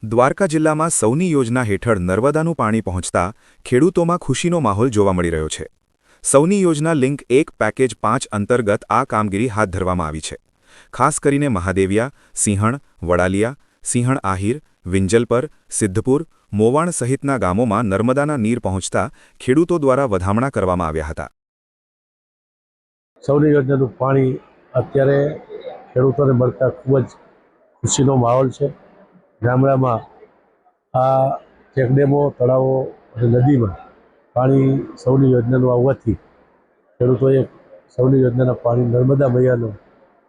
દ્વારકા જિલ્લામાં સૌની યોજના હેઠળ નર્મદાનું પાણી પહોંચતા ખેડૂતોમાં ખુશીનો માહોલ જોવા મળી રહ્યો છે। સૌની યોજના લિંક 1 પેકેજ 5 અંતર્ગત આ કામગીરી હાથ ધરવામાં આવી છે। ખાસ કરીને મહાદેવિયા, સિંહણ, વડાલિયા, સિંહણ આહિર, વિંજલપર, સિદ્ધપુર, મોવાણ સહિતના ગામોમાં નર્મદાના નીર પહોંચતા ખેડૂતો દ્વારા વધામણા કરવામાં આવ્યા હતા। સૌની યોજનાનું પાણી અત્યારે ખેડૂતોને મળતા ખૂબ જ ખુશીનો માહોલ છે। ગામડામાં આ ચેકડેમો, તળાવો અને નદીમાં પાણી સૌની યોજનાનું આવવાથી ખેડૂતોએ સૌની યોજનાના પાણી નર્મદા મૈયાનો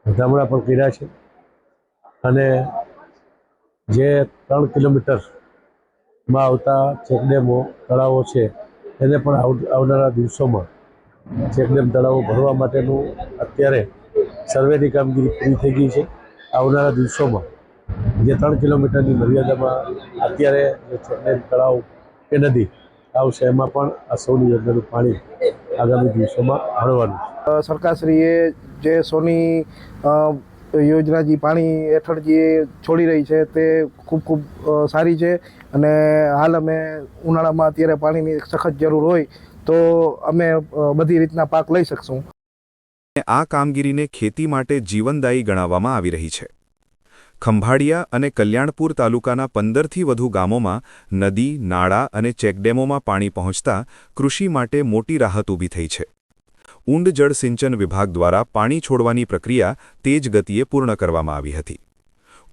વધામણા પણ કર્યા છે અને જે 3 કિલોમીટરમાં આવતા ચેકડેમો, તળાવો છે એને પણ આવનારા દિવસોમાં ચેકડેમ, તળાવો ભરવા માટેનું અત્યારે સર્વેની કામગીરી પૂરી થઈ ગઈ છે। આવનારા દિવસોમાં જે 3 કિલોમીટરની મર્યાદામાં અત્યારે જે ચેકડેમ, તળાવ કે નદી આવશે એમાં પણ આ સૌની યોજનાનું પાણી આગામી દિવસોમાં ભરવાનું છે। સરકારશ્રીએ જે સૌની યોજના જે પાણી હેઠળ જે છોડી રહી છે તે ખૂબ ખૂબ સારી છે અને હાલ અમે ઉનાળામાં અત્યારે પાણીની સખત જરૂર હોય તો અમે બધી રીતના પાક લઈ શકશું। આ કામગીરીને ખેતી માટે જીવનદાયી ગણાવવામાં આવી રહી છે। ખંભાળિયા અને કલ્યાણપુર તાલુકાના 15થી વધુ ગામોમાં નદી, નાળા અને ચેકડેમોમાં પાણી પહોંચતા કૃષિ માટે મોટી રાહત ઊભી થઈ છે। ઊંડ જળ સિંચન વિભાગ દ્વારા પાણી છોડવાની પ્રક્રિયા તેજ ગતિએ પૂર્ણ કરવામાં આવી હતી।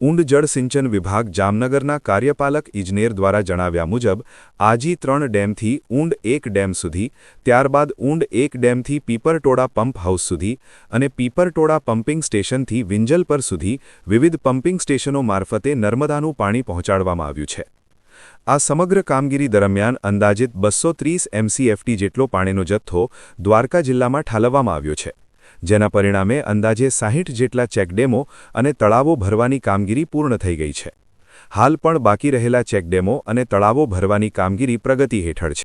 ઊંડ જળ સિંચન વિભાગ જામનગરના કાર્યપાલક ઇજનેર દ્વારા જણાવ્યા મુજબ આજી 3 ડેમથી ઊંડ 1 ડેમ સુધી, ત્યારબાદ ઊંડ 1 ડેમથી પીપરટોડા પંપ હાઉસ સુધી અને પીપરટોડા પમ્પિંગ સ્ટેશનથી વિંજલપર સુધી વિવિધ પમ્પિંગ સ્ટેશનો મારફતે નર્મદાનું પાણી પહોંચાડવામાં આવ્યું છે। આ સમગ્ર કામગીરી દરમિયાન અંદાજિત 230 MCFT જેટલો પાણીનો જથ્થો દ્વારકા જિલ્લામાં ઠાલવવામાં આવ્યો છે, જેના પરિણામે અંદાજે 60 જેટલા ચેકડેમો અને તળાવો ભરવાની કામગીરી પૂર્ણ થઈ ગઈ છે। હાલ પણ બાકી રહેલા ચેકડેમો અને તળાવો ભરવાની કામગીરી પ્રગતિ હેઠળ છે।